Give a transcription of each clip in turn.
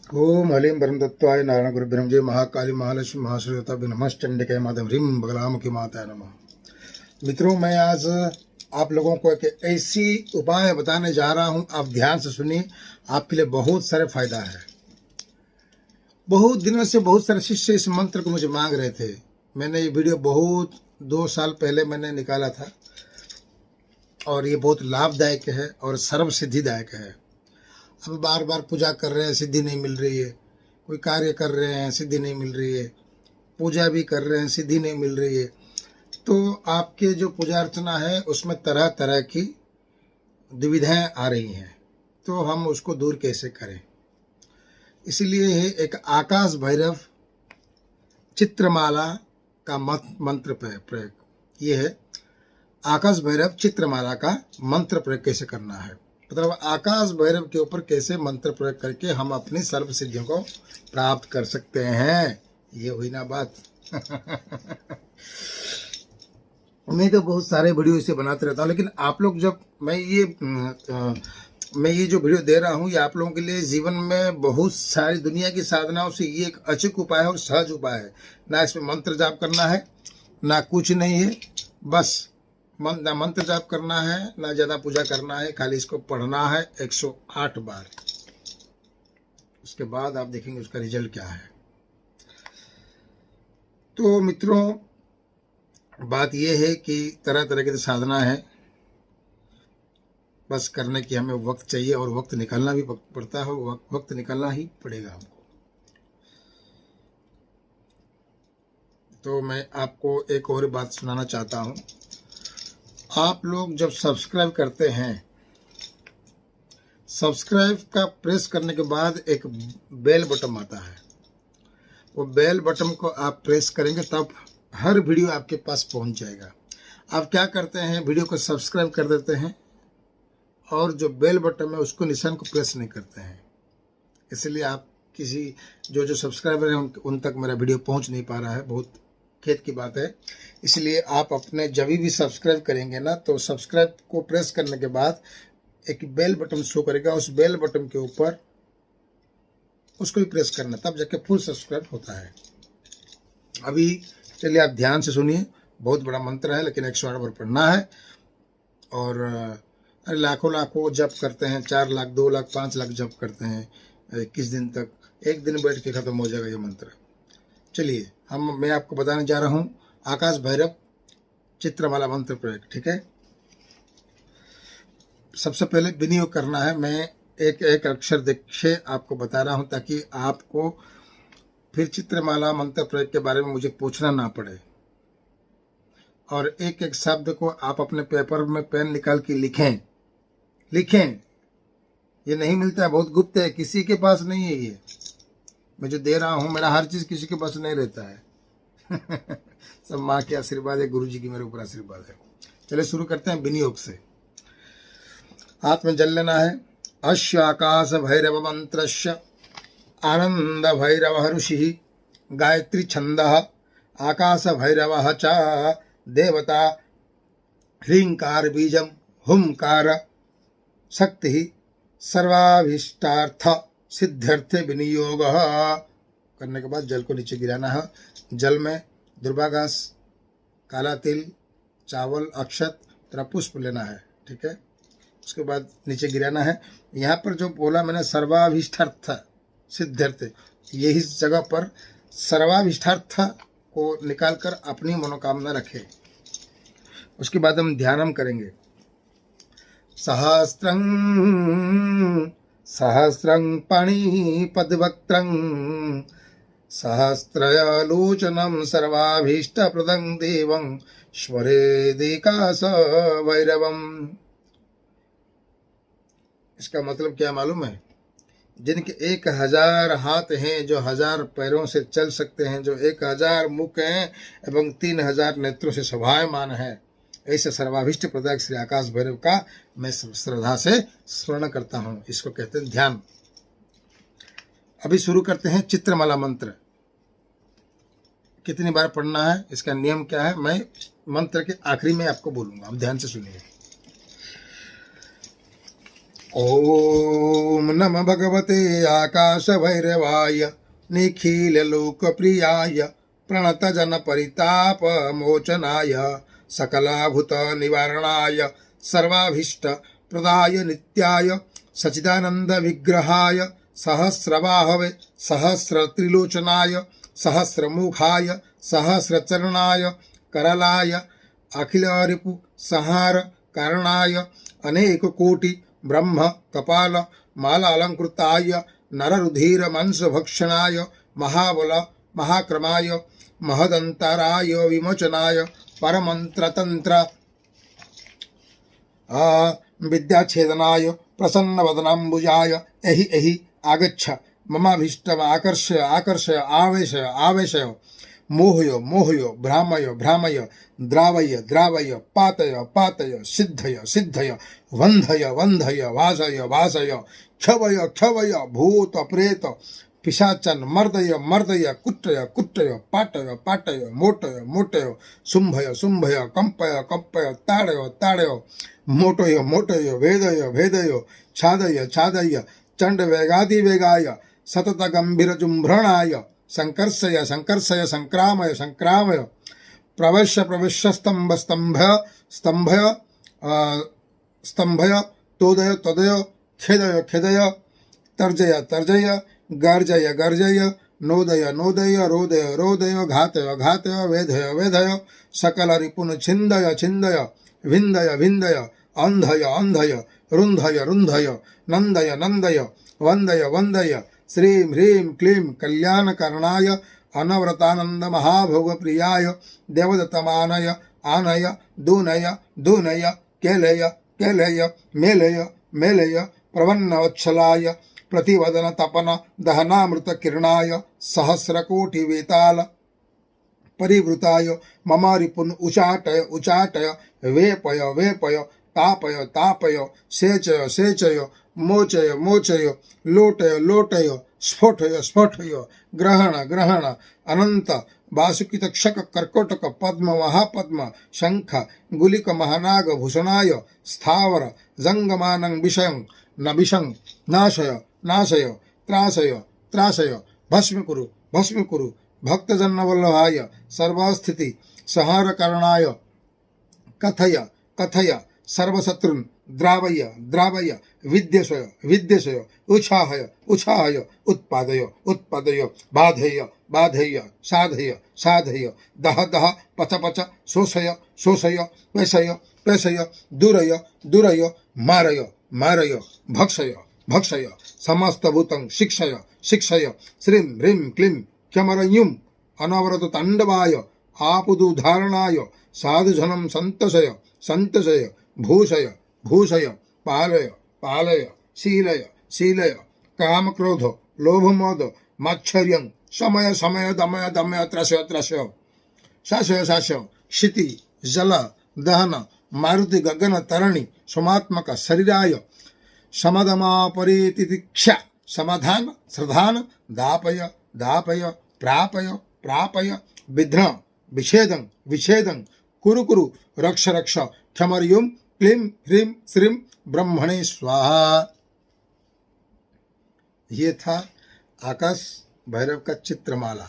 ओम हलीम ब्रह्मदत्वाय नारायण गुरु ब्रह्मजय महाकाली महालक्ष्मी महाश्रीता नमश्चंडिके माता ह्रीं बगलामुखी माता नमः। मित्रों, मैं आज आप लोगों को एक ऐसी उपाय बताने जा रहा हूं, आप ध्यान से सुनिए। आपके लिए बहुत सारे फायदा है। बहुत दिनों से बहुत सारे शिष्य इस मंत्र को मुझे मांग रहे थे। मैंने ये वीडियो बहुत 2 साल पहले मैंने निकाला था और ये बहुत लाभदायक है और सर्व सिद्धिदायक है। अब बार बार पूजा कर रहे हैं, सिद्धि नहीं मिल रही है। कोई कार्य कर रहे हैं, सिद्धि नहीं मिल रही है। पूजा भी कर रहे हैं, सिद्धि नहीं मिल रही है। तो आपके जो पूजा अर्चना है उसमें तरह तरह की दुविधाएं आ रही हैं, तो हम उसको दूर कैसे करें। इसलिए एक आकाश भैरव चित्रमाला का मंत्र प्रयोग, ये है आकाश भैरव चित्रमाला का मंत्र प्रयोग कैसे करना है। मतलब आकाश भैरव के ऊपर कैसे मंत्र प्रयोग करके हम अपनी सर्व सिद्धियों को प्राप्त कर सकते हैं। ये हुई ना बात। मैं तो बहुत सारे वीडियो इसे बनाते रहता हूँ, लेकिन आप लोग जब मैं ये जो वीडियो दे रहा हूँ, ये आप लोगों के लिए जीवन में बहुत सारी दुनिया की साधनाओं से ये एक अचूक उपाय है और सहज उपाय है। ना इसमें मंत्र जाप करना है, ना कुछ नहीं है। बस ना मंत्र जाप करना है, ना ज़्यादा पूजा करना है, खाली इसको पढ़ना है 108 बार। उसके बाद आप देखेंगे उसका रिजल्ट क्या है। तो मित्रों, बात यह है कि तरह तरह की साधना है, बस करने की हमें वक्त चाहिए और वक्त निकालना भी पड़ता है, वक्त निकालना ही पड़ेगा हमको। तो मैं आपको एक और बात सुनाना चाहता हूँ। आप लोग जब सब्सक्राइब करते हैं, सब्सक्राइब का प्रेस करने के बाद एक बेल बटन आता है। वो बेल बटन को आप प्रेस करेंगे तब हर वीडियो आपके पास पहुंच जाएगा। आप क्या करते हैं, वीडियो को सब्सक्राइब कर देते हैं और जो बेल बटन है उसको निशान को प्रेस नहीं करते हैं। इसलिए आप किसी जो सब्सक्राइबर हैं उन तक मेरा वीडियो पहुंच नहीं पा रहा है। बहुत खेद की बात है। इसलिए आप अपने जब भी सब्सक्राइब करेंगे ना, तो सब्सक्राइब को प्रेस करने के बाद एक बेल बटन शो करेगा। उस बेल बटन के ऊपर उसको भी प्रेस करना, तब जाके फुल सब्सक्राइब होता है। अभी चलिए आप ध्यान से सुनिए। बहुत बड़ा मंत्र है, लेकिन 108 बार पढ़ना है। और लाखों लाखों जप करते हैं, 4 लाख 2 लाख 5 लाख जप करते हैं 21 दिन तक। एक दिन बैठ के खत्म हो जाएगा ये मंत्र। चलिए मैं आपको बताने जा रहा हूँ आकाश भैरव चित्रमाला मंत्र प्रयोग। ठीक है, सबसे पहले विनियोग करना है। मैं एक एक अक्षर देखिए आपको बता रहा हूँ, ताकि आपको फिर चित्रमाला मंत्र प्रयोग के बारे में मुझे पूछना ना पड़े। और एक एक शब्द को आप अपने पेपर में पेन निकाल के लिखें। ये नहीं मिलता है, बहुत गुप्त है, किसी के पास नहीं है। ये मैं जो दे रहा हूँ, मेरा हर चीज़ किसी के पास नहीं रहता है। सब माँ के आशीर्वाद है, गुरु जी की मेरे ऊपर आशीर्वाद है। चलिए शुरू करते हैं विनियोग से। हाथ में जल लेना है। अश्य आकाश भैरव मंत्रस्य आनंद भैरव ऋषि गायत्री छंद आकाश भैरव च देवता ह्रींकार बीजम हुंकार शक्ति सर्वाभीष्टार्थ सिद्ध्यर्थे विनियोग करने के बाद जल को नीचे गिराना है। जल में दुर्वा घास, काला तिल, चावल, अक्षत तथा पुष्प लेना है। ठीक है, उसके बाद नीचे गिराना है। यहाँ पर जो बोला मैंने सर्वाभीष्टार्थ सिद्ध्यर्थे, यही जगह पर सर्वाभीष्टार्थ को निकालकर अपनी मनोकामना रखें। उसके बाद हम ध्यानम करेंगे। सहस्रं सहस्रं पाणिपद्वक्त्रं सहस्त्रलोचनं सर्वाभीष्टप्रदं देवं स्मरेदेकाश भैरवम्। इसका मतलब क्या मालूम है? जिनके 1000 हाथ हैं, जो 1000 पैरों से चल सकते हैं, जो 1000 मुख हैं एवं 3000 नेत्रों से शोभायमान है, ऐसे सर्वाभीष्ट प्रदायक श्री आकाश भैरव का मैं श्रद्धा से स्मरण करता हूँ। इसको कहते हैं ध्यान। अभी शुरू करते हैं चित्रमाला मंत्र। कितनी बार पढ़ना है, इसका नियम क्या है, मैं मंत्र के आखिरी में आपको बोलूंगा। अब ध्यान से सुनिए। ओम नमः भगवते आकाश भैरवाय निखिललोकप्रियाय प्रणतजनपरिताप मोचनाय सकलाभूत निवारणाय सर्वाभीष्ट प्रदाय नित्याय सच्चिदानंद विग्रहाय सहस्रबाहवे सहस्रत्रिलोचनाय सहस्रमुखाय सहस्रचरणाय करलाय अखिल रिपु संहार कारणाय अनेक कोटि ब्रह्म कपाल मालालंकृताय नररुधिर मंस भक्षणाय महाबल महाक्रमाय महदंतराय विमोचनाय परमंत्रतंत्र विद्याच्छेदनाय प्रसन्नवदनाम्बुजाय एहि एहि आगच्छ ममाभीष्टम आकर्षय आकर्षय आवेशय आवेशय मोहय मोहय भ्रामय भ्रामय द्रावय द्रावय पातय पातय सिद्धय सिद्धय वंधय वंधय वासय वासय क्षवय क्षवय भूत प्रेत पिशाचन मर्दय मर्दय कुट्टय कुट्टय पाटय पाटय मोटय मोटय शुंभय शुंभय कंपय कंपय ताड़य ताड़य मोटय मोटय वेदय वेदय छादय छादय चंड वेगादि वेगाय सतत गंभीर जुम्भ्रणाय संकर्षय संकर्षय संक्रामय संक्रामय प्रवश्य प्रवश्य स्तंभ स्तंभय स्तंभय स्तंभय तोदय तोदय खेदय खेदय तर्जय तर्जय गर्जय गर्जय नोदय नोदय रोदय रोदय घातय घातय वेधय वेधय सकल रिपुन छिंदय छिंदय विंदय विंदय अंधय अंधय रुंधय रुंधय नंदय नंदय वंदय वंदय श्रीं ह्रीं क्लीं कल्याणकरणाय अनवरतानंद महाभोग प्रियाय देवदत्तमानय आनय दूनय दूनय केलय केलय मेलय मेलय प्रवन्नवत्सलाय प्रतिवदन तपन दहनामृत किरणाय सहस्रकोटि वेताल परिवृताय मम रिपुन उचाटय उचाटय वेपय वेपय तापय तापय सेचय सेचय मोचय मोचय लोटय लोटय स्फोटय स्फोटय ग्रहण ग्रहण अनंत वासुकी तक्षक कर्कोटक पद्म महापद्म शंख गुलिक महानाग भूषणाय स्थावर जंगमानं विषयं नभिषं नाशय नाशय त्रासय त्रासय भस्म कुरु भक्तजनवल्लभाय सर्वस्थिति संहार करणाय कथय कथय सर्वशत्रुन् द्रावय द्रावय विद्यशय विद्यशय उच्छाहय उच्छाहय उत्पादय उत्पादय बाधेय बाधेय साधय साधय दह दह पच पच शोषय शोषय पेशय पेशय दुरय दुरय मारय मारय भक्षय भक्षय समस्तभूतं शिक्षय शिक्षय श्रीं ह्रीं क्लीं क्षमरयुं अनवरत तांडवाय आपुदुधारणाय साधुजनं संतसय संतसय भूषय भूषय पालय पालय शीलय शीलय काम क्रोध लोभ मोद माच्छर्यं समय समय दमय दमय त्रस्य त्रस्य शासय शासय क्षिति जल दहन मारुति गगन तरणि सोमात्मक शरीराय समदमापरितितिक्षा समाधान श्रद्धान दापय दापय प्रापय प्रापय विघ्न विच्छेदं विच्छेदं कुरु कुरु रक्ष रक्ष क्षमर्युं क्लीं ह्रीं श्रीं ब्रह्मणे स्वाहा। ये था आकाश भैरव का चित्रमाला।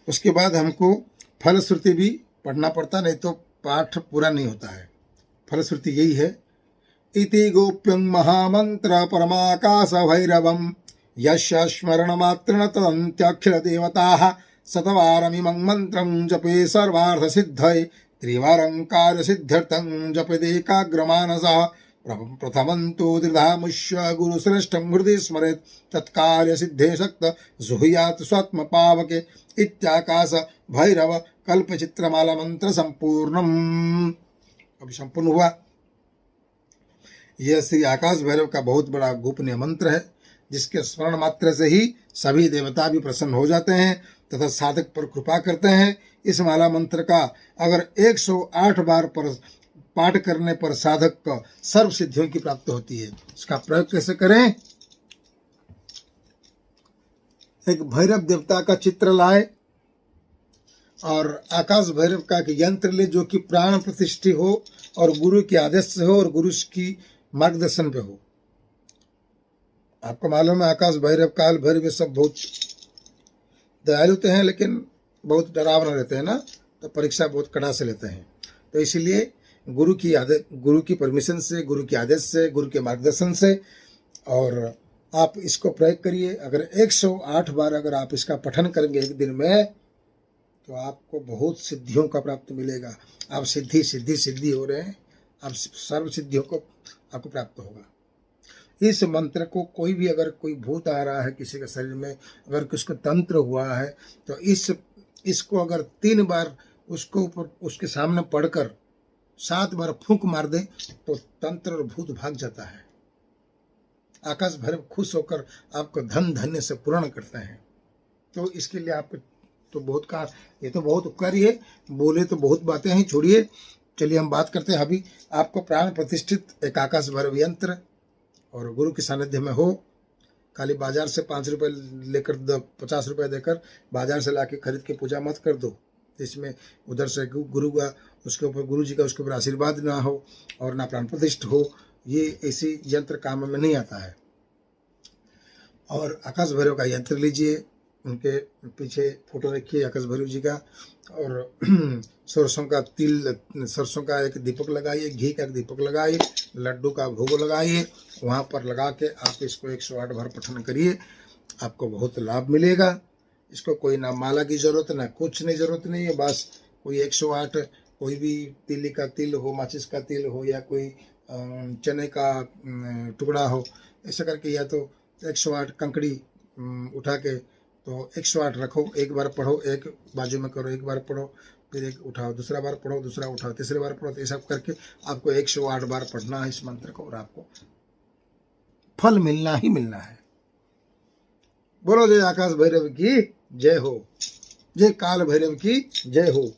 उसके बाद हमको फलश्रुति भी पढ़ना पड़ता, नहीं तो पाठ पूरा नहीं होता है। फलश्रुति यही है, इति गोप्यं महामंत्र परमाकाश भैरवं यस्य स्मरणमात्रेण तदन्त्यखिल देवताः शतवारमिमं मंत्रं जपे सर्वार्थ सिद्धये त्रिवारं कार्य सिद्ध्यर्थं जपेदेकाग्रमानसः प्रथमं तु त्रिधामुष्य गुरुश्रेष्ठं हृदि स्मरेत् तत्कार्य सिद्धे शक्त जुहुयात् स्वात्म पावके इत्याकाश भैरव कल्प चित्रमाला मंत्र संपूर्णम। अभी संपूर्ण हुआ। यह श्री आकाश भैरव का बहुत बड़ा गोपनीय मंत्र है, जिसके स्मरण मात्र से ही सभी देवता भी प्रसन्न हो जाते हैं तथा साधक पर कृपा करते हैं। इस माला मंत्र का अगर 108 बार पर पाठ करने पर साधक को सर्व सिद्धियों की प्राप्ति होती है। इसका प्रयोग कैसे करें? एक भैरव देवता का चित्र लाए और आकाश भैरव का यंत्र ले, जो कि प्राण प्रतिष्ठित हो और गुरु के आदेश से हो और गुरु की मार्गदर्शन पे हो। आपको मालूम है आकाश भैरव, काल भैरव, ये सब बहुत दयालु तो हैं लेकिन बहुत डरावना रहते हैं ना, तो परीक्षा बहुत कड़ा से लेते हैं। तो इसलिए गुरु की परमिशन से, गुरु के आदेश से, गुरु के मार्गदर्शन से, और आप इसको प्रयोग करिए। अगर 108 बार अगर आप इसका पठन करेंगे एक दिन में, तो आपको बहुत सिद्धियों का प्राप्त मिलेगा। आप सिद्धि हो रहे हैं, आप सर्व सिद्धियों को आपको प्राप्त होगा। इस मंत्र को कोई भी, अगर कोई भूत आ रहा है किसी के शरीर में, अगर किसको तंत्र हुआ है, तो इसको अगर 3 बार उसको ऊपर उसके सामने पढ़कर 7 बार फूंक मार दे, तो तंत्र और भूत भाग जाता है। आकाश भैरव खुश होकर आपको धन धान्य से पूर्ण करते हैं। तो इसके लिए आप तो बहुत कहा, ये तो बहुत उपकार ही है, बोले तो बहुत बातें हैं, छोड़िए। चलिए हम बात करते हैं अभी। आपको प्राण प्रतिष्ठित एक आकाश भैरव यंत्र और गुरु के सानिध्य में हो, खाली बाजार से 5 रुपये लेकर 50 रुपये देकर बाजार से लाके खरीद के पूजा मत कर दो। इसमें उधर से गुरु का, उसके ऊपर गुरु जी का उसके ऊपर आशीर्वाद ना हो और ना प्राण प्रतिष्ठ हो, ये ऐसी यंत्र काम में नहीं आता है। और आकाश भैरव का यंत्र लीजिए, उनके पीछे फोटो रखिए आकाश भैरव जी का, और सरसों का तिल, सरसों का एक दीपक लगाइए, घी का एक दीपक लगाइए, लड्डू का भोग लगाइए, वहाँ पर लगा के आप इसको 108 बार पठन करिए, आपको बहुत लाभ मिलेगा। इसको कोई ना माला की जरूरत, ना कुछ नहीं जरूरत नहीं है, बस कोई 108, कोई भी तिल का तिल हो, माचिस का तिल हो, या कोई चने का टुकड़ा हो, ऐसा करके, या तो 108 कंकड़ी उठा के तो 108 रखो, एक बार पढ़ो, एक बाजू में करो, एक बार पढ़ो, फिर एक उठाओ, दूसरा बार पढ़ो, दूसरा उठाओ, तीसरी बार पढ़ो, तो ये सब करके आपको 108 बार पढ़ना है इस मंत्र को, और आपको फल मिलना ही मिलना है। बोलो जय आकाश भैरव की जय हो, जय काल भैरव की जय हो,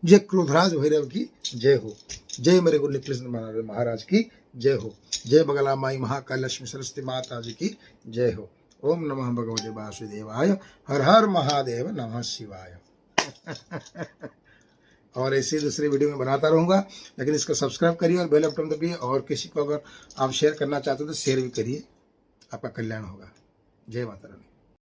जय क्रोधराज भैरव की जय हो, जय मेरे गुरु निखिलेश महाराज की जय हो, जय बगला माई महाकाल लक्ष्मी सरस्वती माता जी की जय हो। ओम नमः भगवते वासुदेवाय, हर हर महादेव, नमः शिवाय। और ऐसी दूसरी वीडियो में बनाता रहूँगा, लेकिन इसको सब्सक्राइब करिए और बेल आइकन दबाइए, और किसी को अगर आप शेयर करना चाहते हो तो शेयर भी करिए, आपका कल्याण होगा। जय माता रानी।